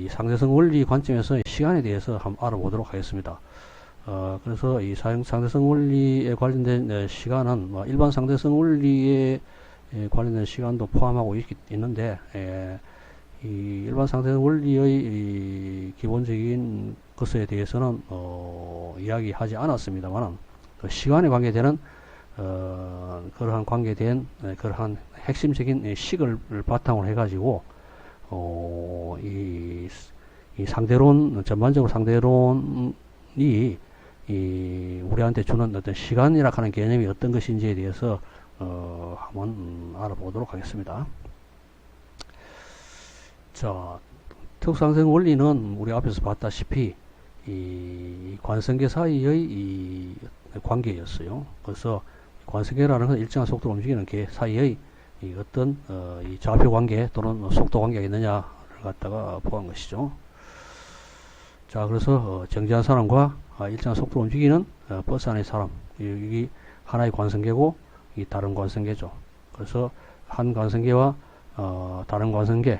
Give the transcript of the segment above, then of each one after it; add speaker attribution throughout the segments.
Speaker 1: 상대성 원리 관점에서 시간에 대해서 한번 알아보도록 하겠습니다. 그래서 이 상대성 원리에 관련된 시간은 뭐 일반 상대성 원리에 관련된 시간도 포함하고 있는데, 이 일반 상대성 원리의 이 기본적인 것에 대해서는 이야기하지 않았습니다만, 시간에 관계되는 그러한 관계된 그러한 핵심적인 식을 바탕으로 해가지고 이 상대론, 전반적으로 상대론이 우리한테 주는 어떤 시간이라 하는 개념이 어떤 것인지에 대해서 한번 알아보도록 하겠습니다. 자, 특수상대성 원리는 우리 앞에서 봤다시피 이 관성계 사이의 이 관계였어요. 그래서 관성계라는 것은 일정한 속도로 움직이는 계 사이의 이 어떤 이 좌표 관계 또는 속도 관계가 있느냐를 갖다가 보한 것이죠. 자, 그래서 정지한 사람과 일정한 속도로 움직이는 버스 안의 사람, 여기 하나의 관성계고 이 다른 관성계죠. 그래서 한 관성계와 다른 관성계,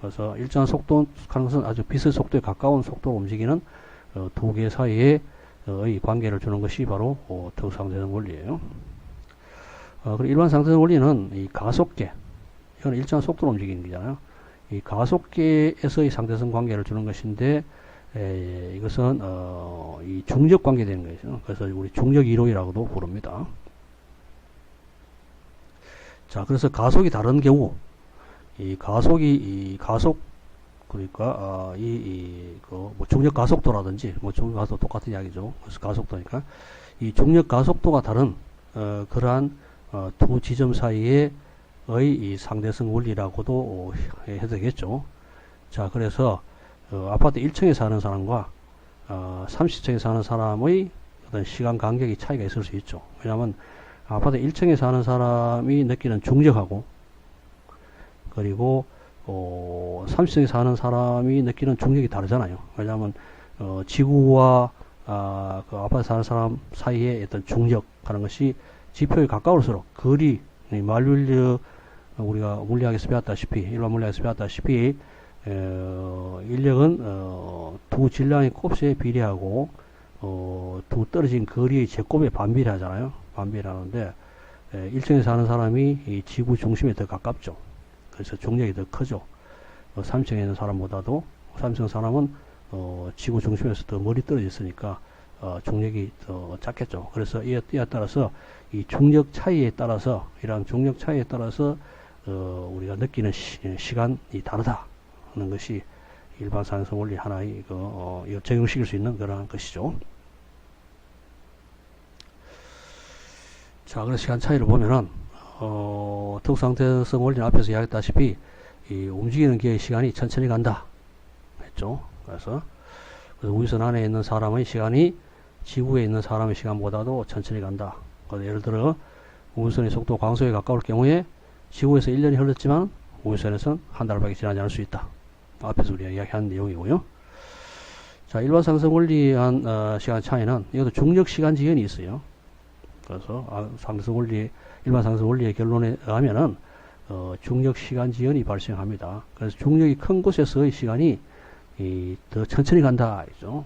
Speaker 1: 그래서 일정한 속도 하는 것은 아주 비슷 속도에 가까운 속도로 움직이는 두 개 사이의 관계를 주는 것이 바로 특수상대성 원리예요. 그리고 일반 상대성 원리는 이 가속계, 이건 일정한 속도로 움직이는 거잖아요. 이 가속계에서의 상대성 관계를 주는 것인데, 이것은 이 중력 관계 되는 거죠. 그래서 우리 중력 이론이라고도 부릅니다. 자, 그래서 가속이 다른 경우, 이 가속 그러니까 뭐 중력 가속도라든지 뭐 중력 가속도 똑같은 이야기죠. 그래서 가속도니까 이 중력 가속도가 다른 그러한 두 지점 사이의 이 상대성 원리라고도 해도 되겠죠. 자, 그래서 아파트 1층에 사는 사람과 30층에 사는 사람의 어떤 시간 간격이 차이가 있을 수 있죠. 왜냐하면 아파트 1층에 사는 사람이 느끼는 중력하고 그리고 30층에 사는 사람이 느끼는 중력이 다르잖아요. 왜냐하면 지구와 그 아파트 사는 사람 사이의 어떤 중력 하는 것이 지표에 가까울수록 거리, 만류인력, 우리가 물리학에서 배웠다시피, 일반 물리학에서 배웠다시피 인력은 두 질량의 곱수에 비례하고 두 떨어진 거리의 제곱에 반비례하잖아요. 반비례하는데 1층에 사는 사람이 이 지구 중심에 더 가깝죠. 그래서 중력이 더 크죠. 3층에 있는 사람보다도 3층 사람은 지구 중심에서 더 멀리 떨어져 있으니까 중력이 더 작겠죠. 그래서 이에 따라서 이 중력 차이에 따라서 이러한 중력 차이에 따라서 우리가 느끼는 시간이 다르다는 것이 일반 상대성 원리 하나의 적용시킬 수 있는 그러한 것이죠. 자, 그래서 시간 차이를 보면은 특수상대성 원리는 앞에서 이야기했다시피 이 움직이는 기의 시간이 천천히 간다 했죠. 그래서 우주선 안에 있는 사람의 시간이 지구에 있는 사람의 시간보다도 천천히 간다. 예를 들어 우주선의 속도 광속에 가까울 경우에 지구에서 1년이 흘렀지만 우주선에서는 한 달밖에 지나지 않을 수 있다. 앞에서 우리가 이야기한 내용이고요. 자, 일반 상대성 원리에 한 시간 차이는 이것도 중력 시간 지연이 있어요. 그래서 상대성 원리, 일반 상대성 원리의 결론에 의하면은 중력 시간 지연이 발생합니다. 그래서 중력이 큰 곳에서의 시간이 더 천천히 간다 이죠.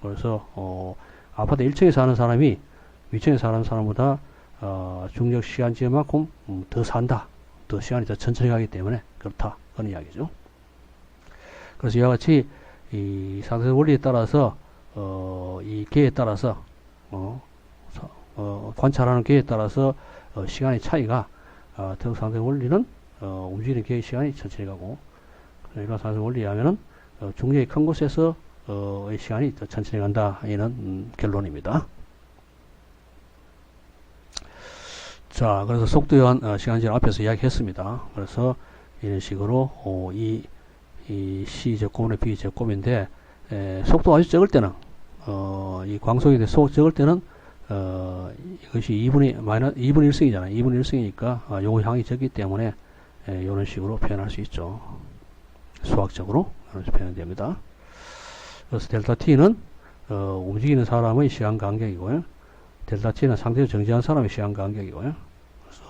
Speaker 1: 그래서 아파트 1층에 사는 사람이 위층에 사는 사람보다 중력 시간 지연만큼 더 산다. 더 시간이 더 천천히 가기 때문에 그렇다. 그런 이야기죠. 그래서 이와 같이 이 상대성 원리에 따라서 이 계에 따라서 관찰하는 계에 따라서 시간의 차이가 특수상대성 원리는 움직이는 계의 시간이 천천히 가고 일반 상대성 원리에 하면은 중력이 큰 곳에서 의 시간이 더 천천히 간다. 이는 결론입니다. 자, 그래서 속도에 의한 시간제를 앞에서 이야기했습니다. 그래서 이런 식으로 이 C 제곱분의 B 제곱인데 속도가 아주 적을 때는 이 광속에 대해 적을 때는 이것이 2분의 1승이잖아요. 2분의 1승이니까 요거 향이 적기 때문에 이런 식으로 표현할 수 있죠. 수학적으로 이렇게 표현됩니다. 그래서 델타 T는 움직이는 사람의 시간 간격이고요. 델타 T는 상대적으로 정지한 사람의 시간 간격이고요. 그래서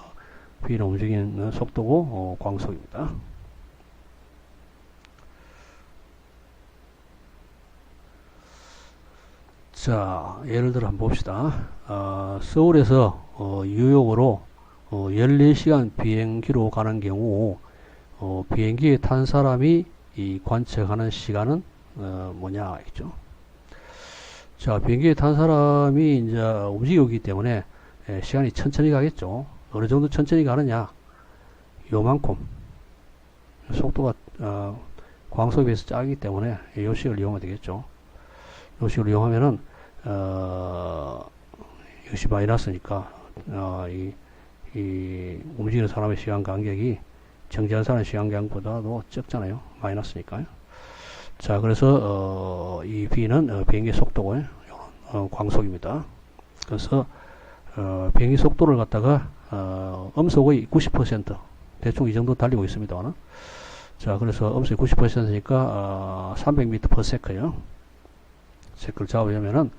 Speaker 1: B는 움직이는 속도고 광속입니다. 자, 예를 들어 한번 봅시다. 서울에서 뉴욕으로 14시간 비행기로 가는 경우 비행기에 탄 사람이 이 관측하는 시간은 뭐냐 있죠. 자, 비행기에 탄 사람이 이제 움직이기 때문에 시간이 천천히 가겠죠. 어느 정도 천천히 가느냐? 요만큼 속도가 광속에 비해서 작기 때문에 요 식을 이용하면 되겠죠. 요 식을 이용하면은 이것이 마이너스니까 이 움직이는 사람의 시간 간격이 정지한 사람의 시간 간격보다도 적잖아요. 마이너스니까요. 자, 그래서 이 B는 비행기 속도고 광속입니다. 그래서 비행기 속도를 갖다가 음속의 90% 대충 이 정도 달리고 있습니다. 자, 그래서 음속이 90%니까 300m/s요. 세크를 잡으려면은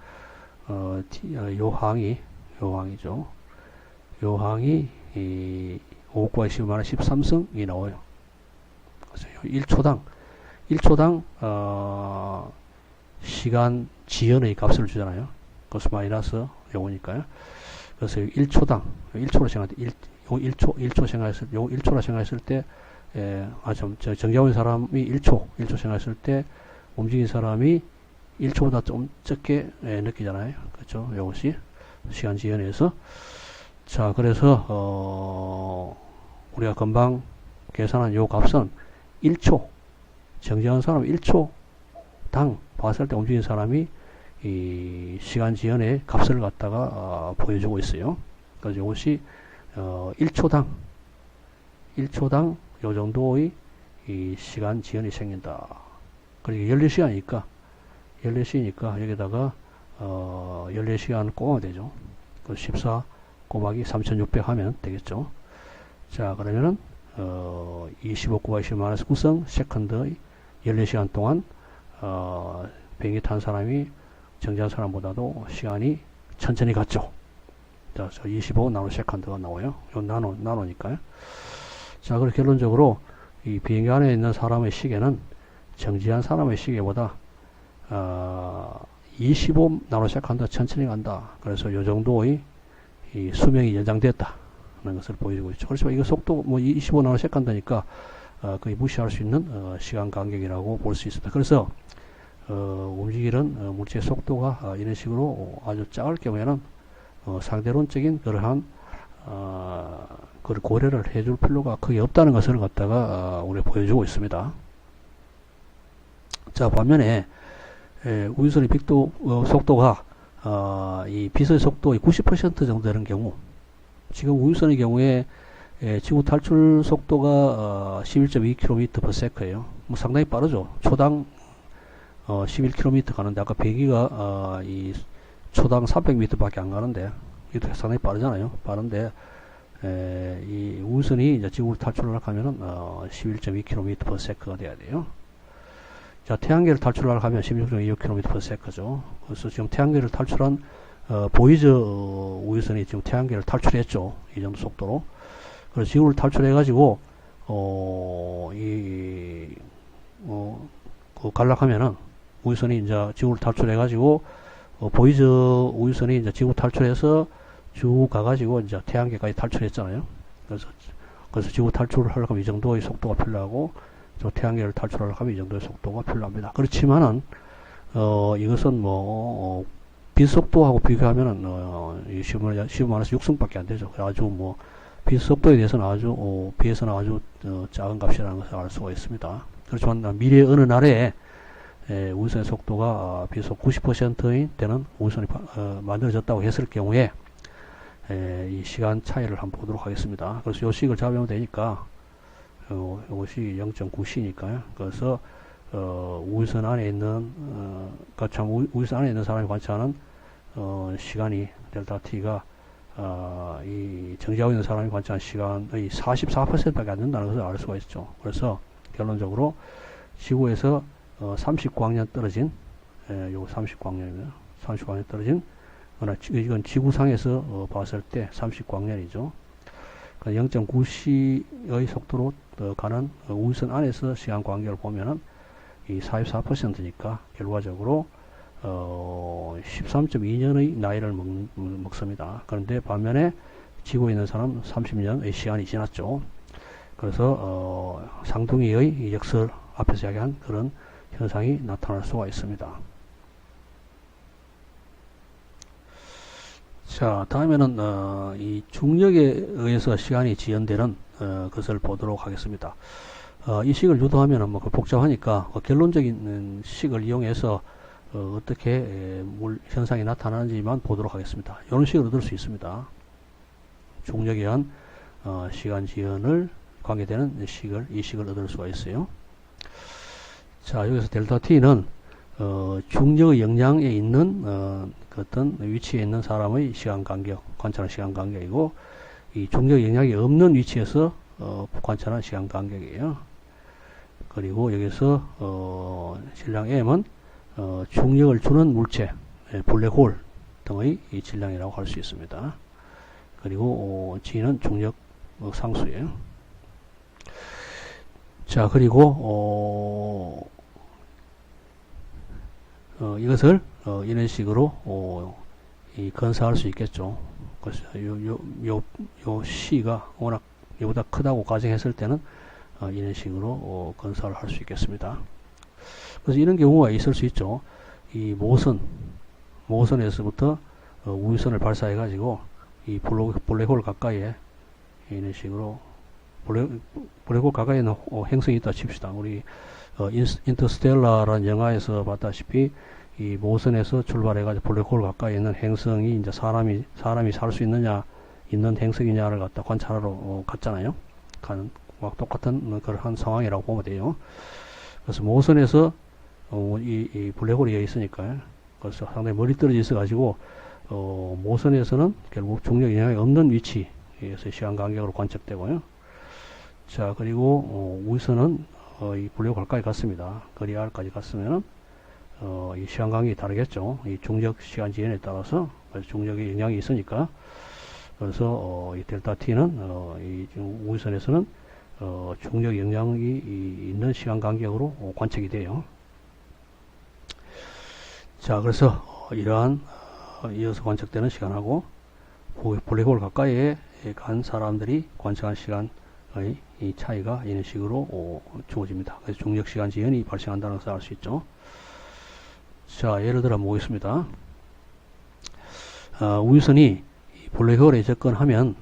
Speaker 1: 요 항이죠. 요 항이 5 곱하기 10은 13승이 나와요. 그래서 1초당 시간 지연의 값을 주잖아요. 그것은 마이너스 요거니까요. 그래서 1초당 1초로 생각할 때 1초 생각했을 요 1초라 생각했을 때 정지하고 있는 사람이 1초 생각했을 때 움직인 사람이 1초보다 좀 적게 느끼잖아요. 그렇죠? 요것이 시간 지연에서. 자, 그래서 우리가 금방 계산한 요 값은 1초 정지한 사람 1초당 봤을 때 움직인 사람이 이 시간 지연의 값을 갖다가 보여주고 있어요. 그래서 이것이 1초당 요 정도의 이 시간 지연이 생긴다. 그리고 14시간이니까 여기다가 14시간 곱하면 되죠. 그 14 곱하기 3600 하면 되겠죠. 자, 그러면은 25 곱하기 10 마이너스 9성 세컨드의 14시간 동안 비행기 탄 사람이 정지한 사람보다도 시간이 천천히 갔죠. 자, 25 나노 세컨드가 나와요. 요 나노니까요. 자, 그리고 결론적으로 이 비행기 안에 있는 사람의 시계는 정지한 사람의 시계보다 25 나노 세컨드 천천히 간다. 그래서 요 정도의 이 수명이 연장됐다 하는 것을 보여주고 있죠. 그렇지만 이거 속도 뭐 25 나노 세컨드니까 거의 무시할 수 있는 시간 간격이라고 볼 수 있습니다. 그래서 움직이는 물체의 속도가 이런 식으로 아주 작을 경우에는 상대론적인 그러한 그걸 고려를 해줄 필요가 크게 없다는 것을 갖다가 우리 보여주고 있습니다. 자, 반면에 우주선의 빅도 속도가 이 빛의 속도의 90% 정도 되는 경우, 지금 우주선의 경우에 지구 탈출 속도가 11.2km/s예요. 뭐 상당히 빠르죠. 초당 11km 가는데 아까 비행기가 이 초당 300m밖에 안 가는데 이것도 상당히 빠르잖아요. 빠른데 이 우주선이 이제 지구를 탈출을 하면은 11.2km/s가 돼야 돼요. 자, 태양계를 탈출을 하면 16.26km/s죠. 그래서 지금 태양계를 탈출한 보이저 우주선이 지금 태양계를 탈출했죠. 이 정도 속도로. 그래서 지구를 탈출해가지고 갈락하면은 우주선이 이제 지구를 탈출해가지고 보이저 우주선이 이제 지구 탈출해서 쭉 가가지고 이제 태양계까지 탈출했잖아요. 그래서 지구 탈출을 하려고 하면 이 정도의 속도가 필요하고, 저 태양계를 탈출하려고 하면 이 정도의 속도가 필요합니다. 그렇지만은 이것은 빛 속도하고 비교하면은 10-6승밖에 안 되죠. 아주 빛 속도에 대해서는 비해서는 아주 작은 값이라는 것을 알 수가 있습니다. 그렇지만 미래 어느 날에 우주선의 속도가 빛속 90%인 되는 우주선이 만들어졌다고 했을 경우에 이 시간 차이를 한번 보도록 하겠습니다. 그래서 요 식을 잡으면 되니까 이것이 0.9c니까요. 그래서 우주선 안에 있는 우주선 안에 있는 사람이 관찰하는 시간이 델타 t가 이 정지하고 있는 사람이 관찰하는 시간의 44%밖에 안 된다는 것을 알 수가 있죠. 그래서 결론적으로 지구에서 30광년 떨어진 요 30광년입니다. 30광년 떨어진 이건 지구상에서 봤을 때 30광년이죠. 0.9c의 속도로 가는 우주선 안에서 시간 간격을 보면은 이 44%니까 결과적으로 13.2년의 나이를 먹습니다. 그런데 반면에 지구에 있는 사람 30년의 시간이 지났죠. 그래서 상둥이의 이적설 앞에서 이야기한 그런 현상이 나타날 수가 있습니다. 자, 다음에는 이 중력에 의해서 시간이 지연되는 것을 보도록 하겠습니다. 이 식을 유도하면 뭐 복잡하니까 결론적인 식을 이용해서 어떻게 현상이 나타나는지만 보도록 하겠습니다. 이런 식으로 얻을 수 있습니다. 중력에 의한 시간 지연을 관계되는 이 식을 얻을 수가 있어요. 자, 여기서 델타 t는 중력의 영향에 있는 그 어떤 위치에 있는 사람의 시간 간격, 관찰한 시간 간격이고, 이 중력 영향이 없는 위치에서 관찰한 시간 간격이에요. 그리고 여기서 질량 m은 중력을 주는 물체, 블랙홀 등의 이 질량이라고 할 수 있습니다. 그리고 g는 중력 상수예요. 자, 그리고 이것을 이런 식으로 건사할 수 있겠죠. 그래서 요 C가 워낙 이보다 크다고 가정했을 때는 이런 식으로 건사를 할 수 있겠습니다. 그래서 이런 경우가 있을 수 있죠. 이 모선에서부터 우주선을 발사해 가지고 이 블랙홀 가까이에 이런 식으로 블랙홀 가까이에 있는 행성이 있다 칩시다. 우리 인터스텔라라는 영화에서 봤다시피 이 모선에서 출발해가지고 블랙홀 가까이 있는 행성이 이제 사람이 살 수 있는 행성이냐를 갖다 관찰하러 갔잖아요. 똑같은 그런 상황이라고 보면 돼요. 그래서 모선에서 이 블랙홀이 여기 있으니까 그래서 상당히 멀리 떨어져 있어가지고 모선에서는 결국 중력 영향이 없는 위치에서 시간 간격으로 관측되고요. 자, 그리고 우주선은 이 블랙홀 가까이 갔습니다. 거리 R까지 갔으면은 이 시간 간격이 다르겠죠. 이 중력 시간 지연에 따라서 중력의 영향이 있으니까. 그래서 이 델타 t는 이 우주선에서는 중력 영향이 있는 시간 간격으로 관측이 돼요. 자, 그래서 이러한 이어서 관측되는 시간하고 블랙홀 가까이에 간 사람들이 관측한 시간의 이 차이가 이런 식으로 주어집니다. 그래서 중력 시간 지연이 발생한다는 것을 알 수 있죠. 자, 예를 들어 보겠습니다. 우주선이 블랙홀에 접근하면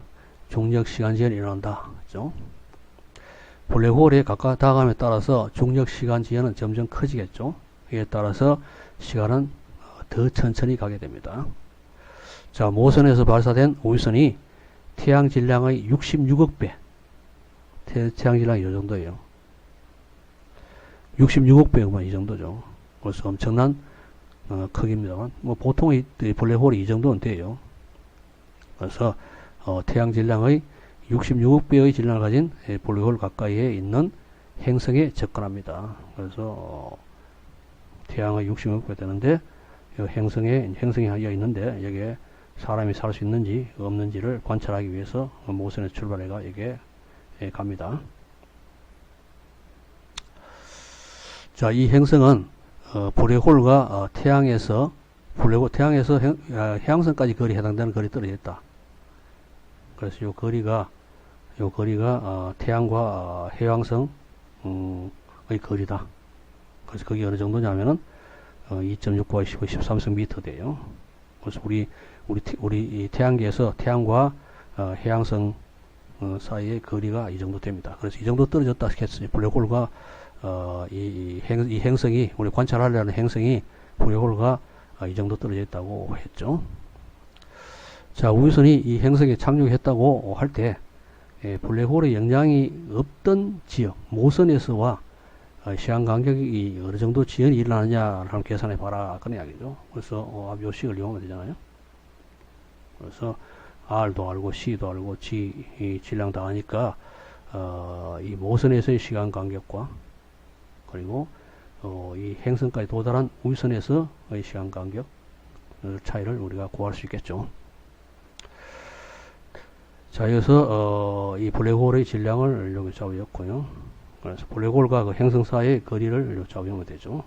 Speaker 1: 중력 시간 지연이 일어난다. 그죠? 블랙홀에 가까이 다가감에 따라서 중력 시간 지연은 점점 커지겠죠. 이에 따라서 시간은 더 천천히 가게 됩니다. 자, 모선에서 발사된 우주선이 태양 질량의 66억 배, 태양 질량이 이 정도예요. 66억 배면 이 정도죠. 그래서 엄청난 크기입니다만, 뭐 보통의 블랙홀이 이 정도는 돼요. 그래서 태양 질량의 66억 배의 질량을 가진 블랙홀 가까이에 있는 행성에 접근합니다. 그래서 태양의 66배 되는데 행성이 하나 있는데 여기에 사람이 살 수 있는지 없는지를 관찰하기 위해서 모선에서 출발해가 여기에 갑니다. 자, 이 행성은 블랙홀과 태양에서 해왕성까지 거리 해당되는 거리 떨어져 있다. 그래서 요 거리가 태양과 해왕성의 거리다. 그래서 그게 어느 정도냐면은 2.6과 15, 13성 미터 돼요. 그래서 우리 태양계에서 태양과 해왕성 사이의 거리가 이 정도 됩니다. 그래서 이 정도 떨어졌다 했으니 블랙홀과 이 행성이 우리 관찰하려는 행성이 블랙홀과 이 정도 떨어져 있다고 했죠. 자, 우주선이 이 행성에 착륙했다고 할 때 블랙홀의 영향이 없던 지역 모선에서와 시간 간격이 어느 정도 지연이 일어나느냐를 계산해 봐라 그런 이야기죠. 그래서 요 식을 이용하면 되잖아요. 그래서 R도 알고 C도 알고 G 이 질량 다 아니까 이 모선에서의 시간 간격과 그리고 이 행성까지 도달한 우주선에서의 시간 간격 차이를 우리가 구할 수 있겠죠. 자, 여기서 이 블랙홀의 질량을 여기 잡으셨고요. 그래서 블랙홀과 그 행성 사이의 거리를 잡으면 되죠.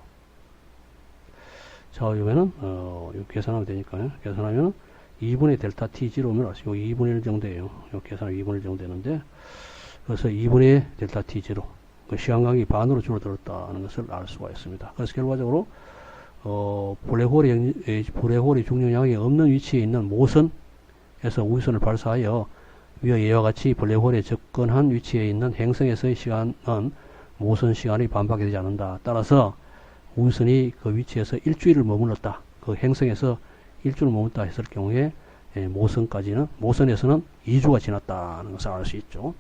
Speaker 1: 좌우면은 요 계산하면 되니까요. 계산하면 2분의 델타 t0면 요 2분의 1 정도예요. 요 계산하면 2분의 1 정도 되는데, 그래서 2분의 델타 t0, 시간간격이 반으로 줄어들었다는 것을 알 수가 있습니다. 그래서 결과적으로 블랙홀의 중력량이 없는 위치에 있는 모선에서 우주선을 발사하여 위와 예와 같이 블랙홀에 접근한 위치에 있는 행성에서의 시간은 모선 시간의 반밖에 되지 않는다. 따라서 우주선이 그 위치에서 일주일을 머물렀다. 그 행성에서 일주일을 머물렀다 했을 경우에 모선에서는 2주가 지났다는 것을 알 수 있죠.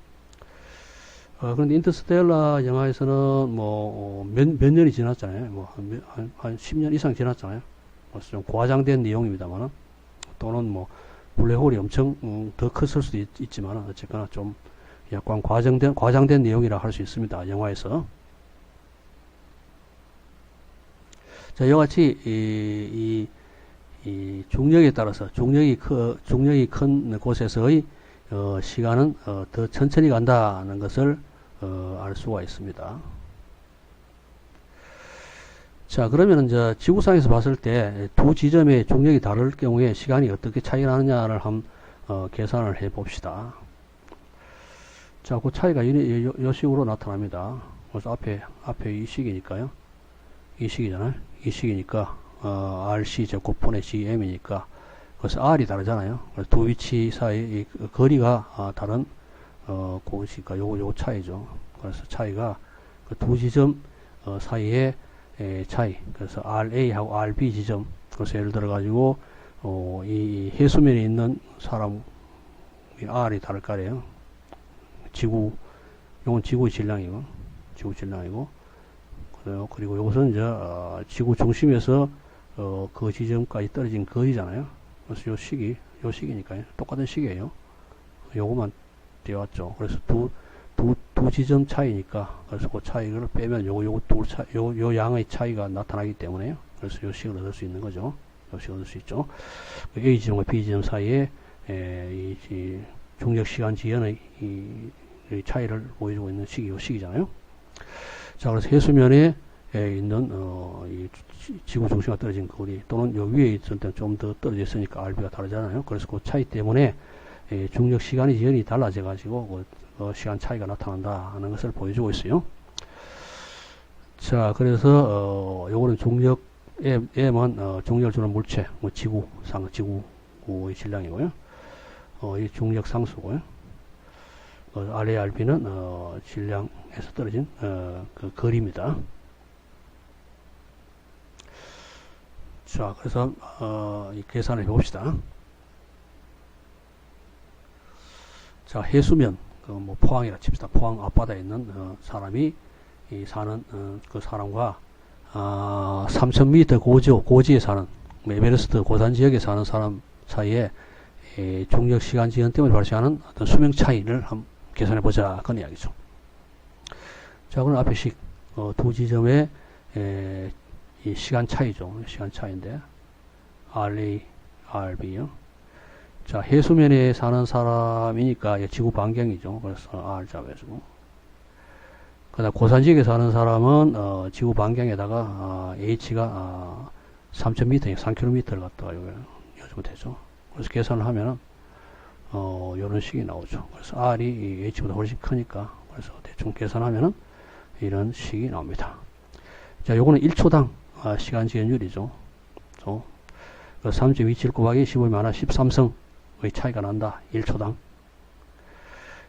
Speaker 1: 그런데 인터스텔라 영화에서는 몇 년이 지났잖아요. 한 10년 이상 지났잖아요. 좀 과장된 내용입니다만, 또는 블랙홀이 엄청 더 컸을 수도 있지만, 어쨌거나 좀 약간 과장된 내용이라 할 수 있습니다. 영화에서. 자, 이와 같이 이 중력에 따라서 중력이 큰 곳에서의 시간은 더 천천히 간다는 것을 알 수가 있습니다. 자, 그러면 이제 지구상에서 봤을 때 두 지점의 중력이 다를 경우에 시간이 어떻게 차이가 나느냐를 한번 계산을 해 봅시다. 자, 그 차이가 이 식으로 나타납니다. 그래서 앞에 이 식이니까요. 이 식이잖아요. 이 식이니까 RC 제곱분의 GM이니까, 그래서 R이 다르잖아요. 그래서 두 위치 사이 거리가 다른 곳이니까 요거 차이죠. 그래서 차이가 그 두 지점 사이의 차이. 그래서 RA하고 RB 지점. 그래서 예를 들어 가지고 이 해수면에 있는 사람 R이 다를 거래요. 요건 지구의 질량이고, 그리고 요것은 이제 지구 중심에서 그 지점까지 떨어진 거리잖아요. 그래서 요 식이니까요. 똑같은 식이에요. 요거만 떼왔죠. 그래서 두 지점 차이니까, 그래서 그 차이를 빼면 요 양의 차이가 나타나기 때문에요. 그래서 요 식을 얻을 수 있는 거죠. 요 식을 얻을 수 있죠. A 지점과 B 지점 사이에 이 중력 시간 지연의 이 차이를 보여주고 있는 식이 요 식이잖아요. 자, 그래서 해수면에 있는 이 지구 중심과 떨어진 거리, 또는 요 위에 있을 때는 좀 더 떨어져 있으니까 RB가 다르잖아요. 그래서 그 차이 때문에 중력 시간의 지연이 달라져 가지고 그 시간 차이가 나타난다 하는 것을 보여주고 있어요. 자, 그래서 요거는 중력 M은 중력을 주는 물체, 지구의 질량이고요. 이 중력 상수고요. RARB는 질량에서 떨어진 그 거리입니다. 자, 그래서 이 계산을 해봅시다. 자, 해수면, 포항이라 칩시다. 포항 앞바다에 있는 사람이 사는 그 사람과 3000m 고지에 사는 에베레스트 고산 지역에 사는 사람 사이에 중력 시간 지연 때문에 발생하는 어떤 수명 차이를 한번 계산해 보자, 그런 이야기죠. 자, 그럼 앞에 두 지점의 이 시간 차이죠. 시간 차이인데 RA, RB요. 자, 해수면에 사는 사람이니까 지구 반경이죠. 그래서 R 잡아주고, 그다음 고산 지역에 사는 사람은 지구 반경에다가 H가 3000m, 3km를 갖다가 여주면 되죠. 그래서 계산을 하면은 이런 식이 나오죠. 그래서 R이 H보다 훨씬 크니까, 그래서 대충 계산하면은 이런 식이 나옵니다. 자, 요거는 1초당 시간 지연율이죠. 3.27 곱하기 15의 마이너스 13성의 차이가 난다. 1초당.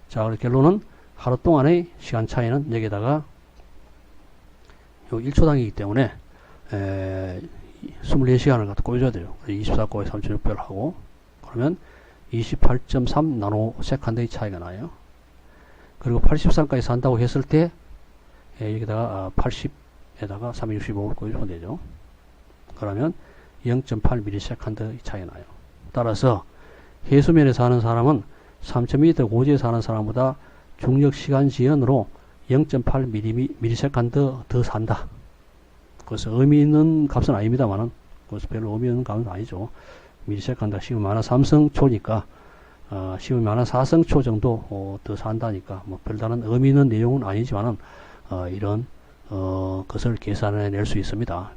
Speaker 1: 자, 그래서 결론은 하루 동안의 시간 차이는 여기다가 요 1초당이기 때문에 24시간을 갖다 꼽아줘야 돼요. 24 곱하기 3,600을 하고, 그러면 28.3 나노세컨드의 차이가 나요. 그리고 83까지 산다고 했을 때 여기다가 80에다가 365를 꼽아주면 되죠. 그러면 0.8ms의 차이가 나요. 따라서 해수면에 사는 사람은 3000m 고지에 사는 사람보다 중력 시간 지연으로 0.8ms 더 산다. 그래서 의미 있는 값은 아닙니다만은, 그래서 별로 의미 있는 값은 아니죠. 미리세컨드 10의 마이너스 3성 초니까 10의 마이너스 4성 초 정도 더 산다니까 별다른 의미 있는 내용은 아니지만은 이런 것을 계산해 낼 수 있습니다.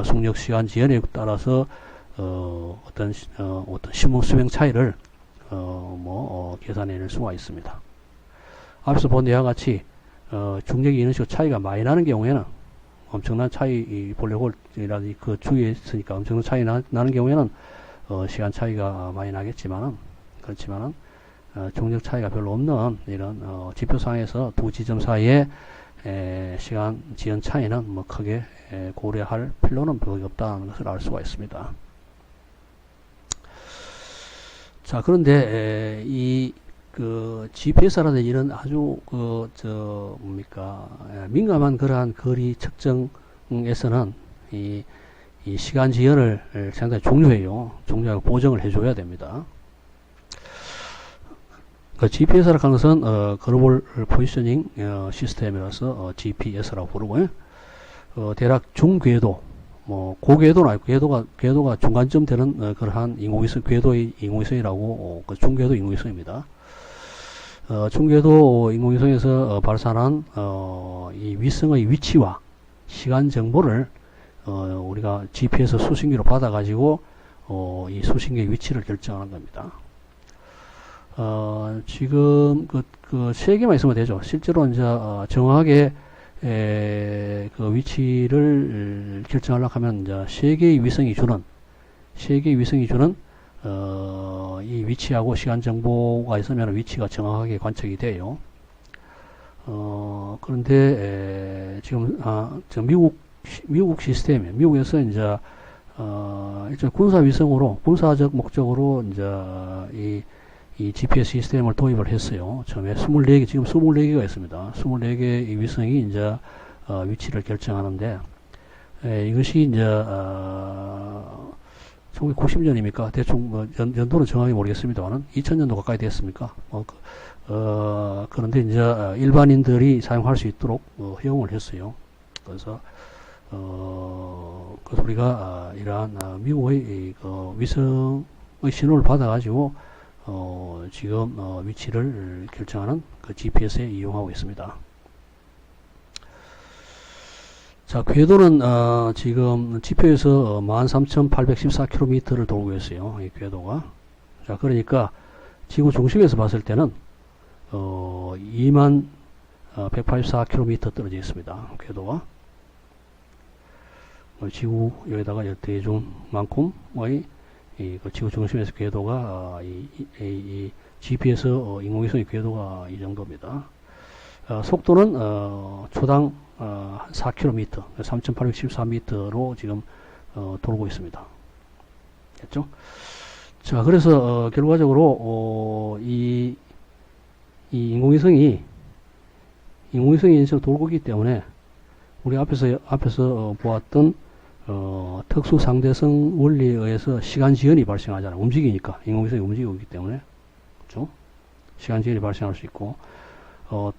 Speaker 1: 속력 시간 지연에 따라서 어떤 수명 차이를 계산해 낼 수가 있습니다. 앞서 본 내와 같이 중력이 이런 식으로 차이가 많이 나는 경우에는 엄청난 차이, 블랙홀이라든지 그 주위에 있으니까 엄청난 차이 나는 경우에는 시간 차이가 많이 나겠지만은, 그렇지만은 중력 차이가 별로 없는 이런 지표상에서 두 지점 사이에 시간 지연 차이는 뭐 크게 고려할 필요는 거의 없다는 것을 알 수가 있습니다. 자, 그런데 그 GPS라든지 이런 아주 민감한 그러한 거리 측정에서는 이 시간 지연을 상당히 중요해요. 중요하고 보정을 해줘야 됩니다. 그 GPS라고 하는 것은 글로벌 포지셔닝 시스템이라서 GPS라고 부르고요. 대략 중궤도, 고궤도는 아니고 궤도가 중간쯤 되는 그러한 인공위성, 궤도의 인공위성이라고 그 중궤도 인공위성입니다. 중궤도 인공위성에서 발산한 이 위성의 위치와 시간 정보를 우리가 GPS 수신기로 받아가지고 이 수신기의 위치를 결정하는 겁니다. 지금 그 3개만 있으면 되죠. 실제로 이제 정확하게 그 위치를 결정하려고 하면 이제 3개의 위성이 주는 이 위치하고 시간 정보가 있으면 위치가 정확하게 관측이 돼요. 그런데 지금 미국 시스템이에요. 미국에서 이제 일종 군사적 목적으로 이제 이 GPS 시스템을 도입을 했어요. 처음에 지금 24개가 있습니다. 24개의 위성이 이제 위치를 결정하는데, 이것이 이제 1990년입니까? 대충 연도는 정확히 모르겠습니다만은 2000년도 가까이 됐습니까? 그런데 이제 일반인들이 사용할 수 있도록 허용을 했어요. 그래서 우리가 이러한 미국의 그 위성의 신호를 받아가지고 지금 위치를 결정하는 그 GPS에 이용하고 있습니다. 자, 궤도는 지금 지표에서 13,814km를 돌고 있어요. 이 궤도가. 자, 그러니까 지구 중심에서 봤을 때는 21,184km 떨어져 있습니다. 궤도가. 지구 여기다가 대중만큼의 그 지구 중심에서 궤도가 이 GPS 인공위성의 궤도가 이 정도입니다. 속도는 초당 4km, 3,814m로 지금 돌고 있습니다. 됐죠? 자, 그래서 결과적으로 이 인공위성이 지금 돌고 있기 때문에 우리 앞에서 보았던 특수 상대성 원리에 의해서 시간 지연이 발생하잖아요. 움직이니까 인공위성이 움직이고 있기 때문에, 그렇죠? 시간 지연이 발생할 수 있고,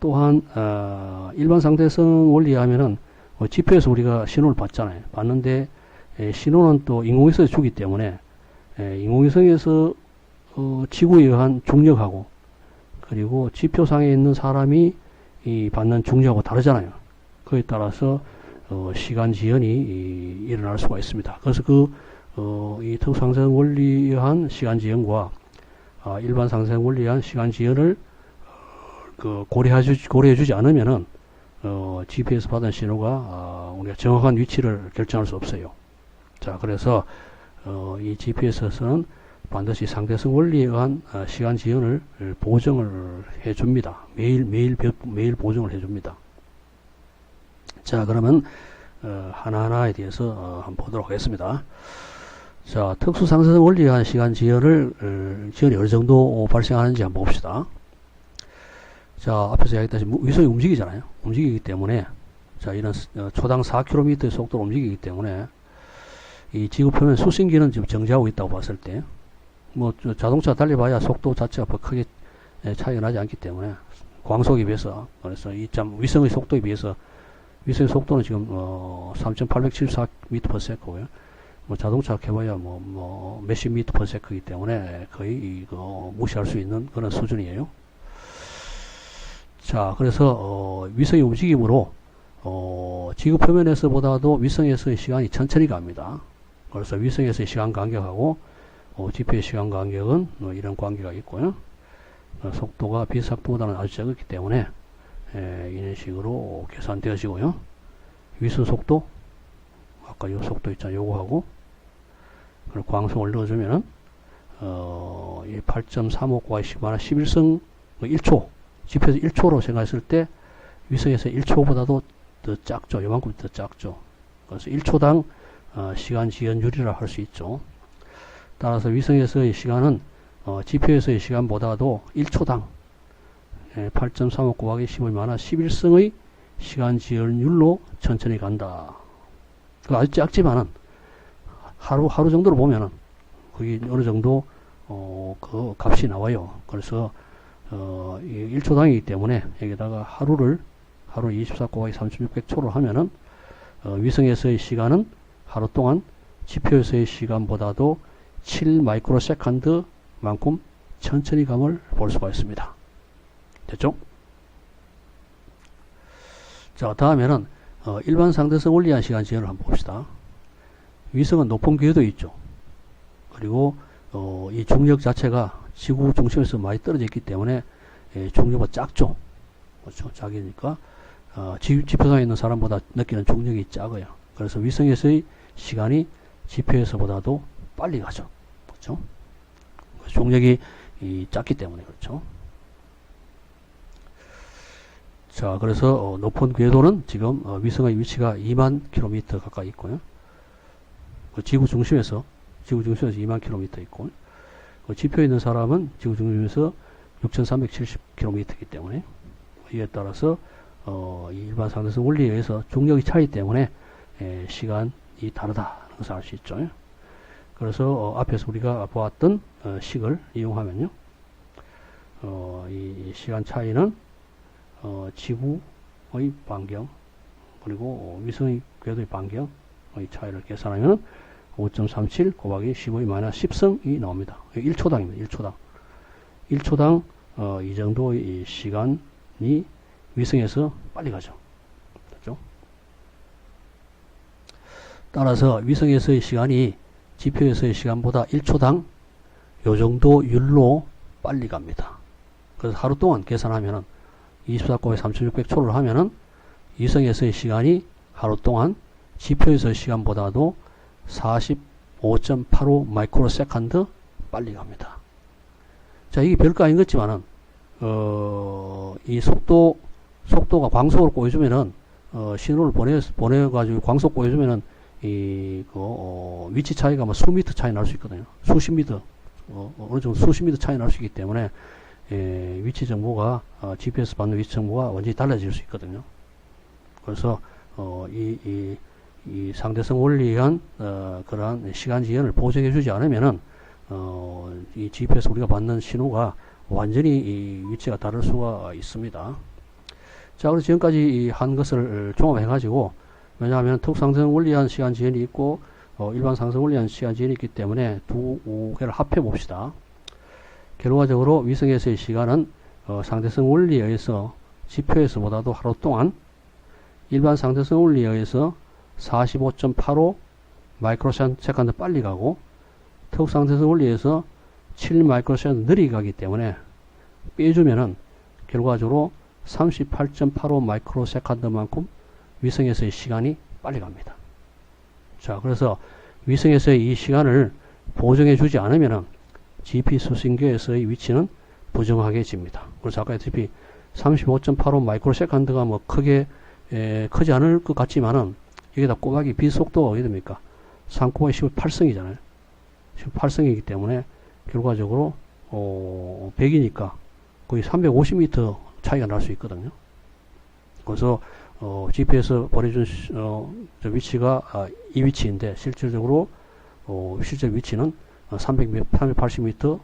Speaker 1: 또한 일반 상대성 원리에 하면은 지표에서 우리가 신호를 받잖아요. 받는데 신호는 또 인공위성에서 주기 때문에 인공위성에서 지구에 의한 중력하고 그리고 지표상에 있는 사람이 이 받는 중력하고 다르잖아요. 그에 따라서 시간 지연이 일어날 수가 있습니다. 그래서 이 특수상대성 원리에 의한 시간 지연과 일반 상대성 원리에 의한 시간 지연을 고려해주지 않으면은 GPS 받은 신호가 우리가 정확한 위치를 결정할 수 없어요. 자, 그래서 이 GPS에서는 반드시 상대성 원리에 의한 시간 지연을 보정을 해줍니다. 매일 보정을 해줍니다. 자, 그러면 하나하나에 대해서 한번 보도록 하겠습니다. 자, 특수 상대성 원리에 의한 시간 지연이 어느 정도 발생하는지 한번 봅시다. 자, 앞에서 이야기했다시피 위성이 움직이잖아요. 움직이기 때문에, 자, 이런 초당 4km의 속도로 움직이기 때문에 이 지구 표면 수신기는 지금 정지하고 있다고 봤을 때, 자동차 달려봐야 속도 자체가 크게 차이가 나지 않기 때문에 광속에 비해서, 그래서 위성의 속도에 비해서 위성의 속도는 지금 3,874m/s고요. 자동차 해봐야 몇십 m/s이기 때문에 거의 무시할 수 있는 그런 수준이에요. 자, 그래서 위성의 움직임으로 지구 표면에서보다도 위성에서의 시간이 천천히 갑니다. 그래서 위성에서의 시간 간격하고 지표의 시간 간격은 이런 관계가 있고요. 속도가 빛속도보다는 아주 적기 때문에 이런 식으로 계산되어지고요. 위성 속도 아까 요 속도 있잖아요. 요거하고 그리고 광속을 넣어주면은 8.35 곱하기 10 11성 1초 지표에서 1초로 생각했을 때 위성에서 1초보다도 더 작죠. 요만큼 더 작죠. 그래서 1초당 시간 지연율이라 할 수 있죠. 따라서 위성에서의 시간은 지표에서의 시간보다도 1초당 8.35 곱하기 10을 많아 11성의 시간 지연율로 천천히 간다. 아주 작지만은 하루 정도로 보면은 그게 어느 정도 그 값이 나와요. 그래서 1초당이기 때문에 여기다가 하루 24 곱하기 3600초로 하면은 위성에서의 시간은 하루 동안 지표에서의 시간보다도 7 마이크로세컨드 만큼 천천히 감을 볼 수가 있습니다. 됐죠? 자, 다음에는 일반 상대성 원리한 시간 지연을 한번 봅시다. 위성은 높은 궤도 있죠. 그리고 이 중력 자체가 지구 중심에서 많이 떨어져 있기 때문에 중력보다 작죠. 그렇죠? 작으니까 지표상에 있는 사람보다 느끼는 중력이 작아요. 그래서 위성에서의 시간이 지표에서보다도 빨리 가죠. 그렇죠? 중력이 작기 때문에 그렇죠. 자, 그래서 높은 궤도는 지금 위성의 위치가 2만 킬로미터 가까이 있고요. 지구 중심에서 2만 킬로미터 있고, 지표에 있는 사람은 지구 중심에서 6,370킬로미터이기 때문에 이에 따라서 일반 상대성 원리에 의해서 중력이 차이 때문에 시간이 다르다는 것을 알 수 있죠. 그래서 앞에서 우리가 보았던 식을 이용하면요, 이 시간 차이는 지구의 반경 그리고 위성의 궤도의 반경의 차이를 계산하면 5.37 곱하기 15의 마이너스 10성이 나옵니다. 1초당입니다. 1초당 이 정도의 시간이 위성에서 빨리 가죠. 그렇죠? 따라서 위성에서의 시간이 지표에서의 시간보다 1초당 요 정도 율로 빨리 갑니다. 그래서 하루 동안 계산하면은 24 곱하기 3600초를 하면은 위성에서의 시간이 하루 동안 지표에서의 시간보다도 45.85 마이크로세컨드 빨리 갑니다. 자, 이게 별거 아닌 것 같지만은 이 속도가 광속으로 꼬여주면은 신호를 보내가지고 광속 꼬여주면은 위치 차이가 뭐 수미터 차이 날 수 있거든요. 수십 미터, 어느 정도 수십 미터 차이 날 수 있기 때문에 위치 정보가 GPS 받는 위치 정보가 완전히 달라질 수 있거든요. 그래서 이 상대성 원리한 그러한 시간 지연을 보정해 주지 않으면은 이 GPS 우리가 받는 신호가 완전히 이 위치가 다를 수가 있습니다. 자, 그래서 지금까지 한 것을 종합해 가지고, 왜냐하면 특상대성 원리한 시간 지연이 있고 일반 상대성 원리한 시간 지연이 있기 때문에 두 개를 합해 봅시다. 결과적으로 위성에서의 시간은 상대성 원리에 의해서 지표에서보다도 하루 동안 일반 상대성 원리에 의해서 45.85 마이크로세컨드 빨리 가고 특상대성 원리에서 7 마이크로세컨드 느리게 가기 때문에 빼주면은 결과적으로 38.85 마이크로세컨드만큼 위성에서의 시간이 빨리 갑니다. 자, 그래서 위성에서의 이 시간을 보정해 주지 않으면은 GP 수신교에서의 위치는 부정확해집니다. 그래서 아까 했다시피 35.85 마이크로세컨드가 뭐 크게 크지 않을 것 같지만은 여기다 꼬박이 빛 속도가 어떻게 됩니까? 3 곱하기 18성이잖아요. 18성이기 때문에 결과적으로 100이니까 거의 350m 차이가 날 수 있거든요. 그래서 GP에서 보내준 위치가 이 위치인데 실질적으로 실제 위치는 380m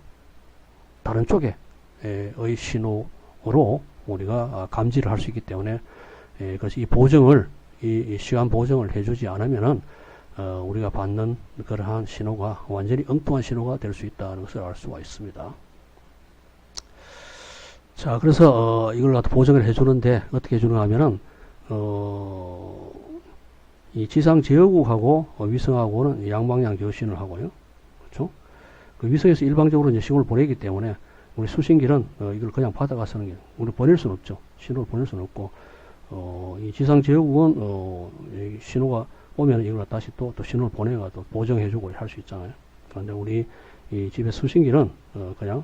Speaker 1: 다른 쪽에 의 신호로 우리가 감지를 할 수 있기 때문에 그래서 이 보정을 이 시간 보정을 해주지 않으면은 우리가 받는 그러한 신호가 완전히 엉뚱한 신호가 될 수 있다는 것을 알 수가 있습니다. 자, 그래서 이걸 갖다 보정을 해주는데 어떻게 해주는가 하면은 이 지상 제어국하고 위성하고는 양방향 교신을 하고요. 그렇죠? 그 위성에서 일방적으로 이제 신호를 보내기 때문에 우리 수신기는 이걸 그냥 받아가 쓰는 게, 우리 보낼 수는 없죠. 신호를 보낼 수는 없고, 이 지상 제어국은 이 신호가 오면 이걸 다시 또 신호를 보내가 또 보정해주고 할 수 있잖아요. 그런데 우리 이 집의 수신기는 그냥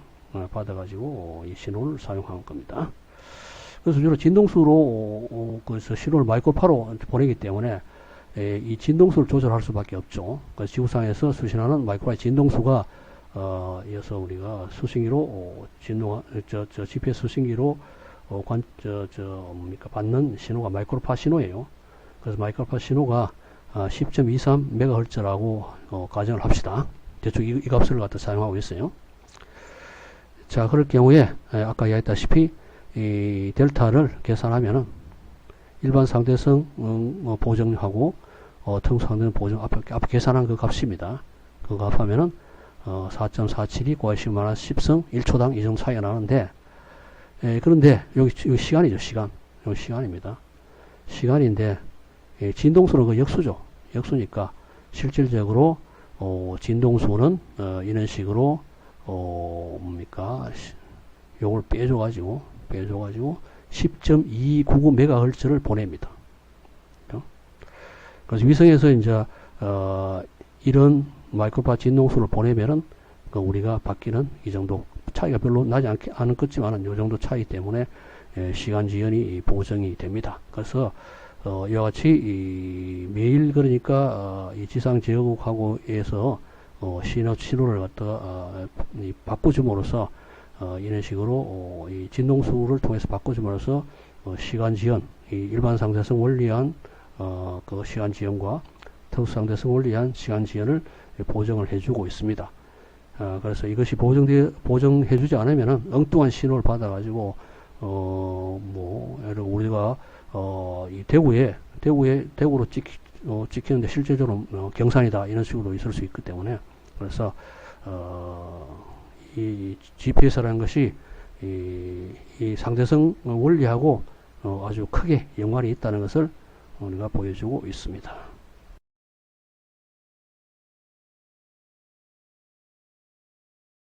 Speaker 1: 받아가지고 이 신호를 사용하는 겁니다. 그래서 주로 진동수로 그래서 신호를 마이크로파로 보내기 때문에 이 진동수를 조절할 수밖에 없죠. 그래서 지구상에서 수신하는 마이크로파의 진동수가 이어서 우리가 수신기로 GPS 수신기로 받는 신호가 마이크로파 신호예요. 그래서 마이크로파 신호가 10.23MHz라고 가정을 합시다. 대충 이 값을 갖다 사용하고 있어요. 자, 그럴 경우에 아까 이야기했다시피 이 델타를 계산하면은 일반 상대성 보정하고 특수 상대성 보정 앞에 계산한 그 값입니다. 그 값 하면은 4.472 곱하기 10⁻10성 1초당 이 정도 차이가 나는데, 그런데 여기 시간이죠. 여기 시간입니다. 시간인데 진동수는 그 역수죠. 역수니까 실질적으로 진동수는 이런 식으로 요걸 빼줘가지고 10.299MHz를 보냅니다. 그래서 위성에서 이제 이런 마이크로파 진동수를 보내면은 우리가 받기는 이 정도 차이가 별로 나지 않은 것 같지만은 이 정도 차이 때문에 시간 지연이 보정이 됩니다. 그래서 이와 같이 매일 그러니까 이 지상 제어국하고에서 신호를 갖다가 바꿔줌으로써 이런 식으로 이 진동수를 통해서 바꿔줌으로써 시간 지연, 이 일반 상대성 원리한 그 시간 지연과 특수 상대성 원리한 시간 지연을 보정을 해주고 있습니다. 그래서 이것이 보정해주지 않으면은 엉뚱한 신호를 받아가지고 우리가 이 대구로 찍히는데 실제적으로 경산이다 이런 식으로 있을 수 있기 때문에, 그래서 이 GPS라는 것이 이 상대성 원리하고 아주 크게 연관이 있다는 것을 우리가 보여주고 있습니다.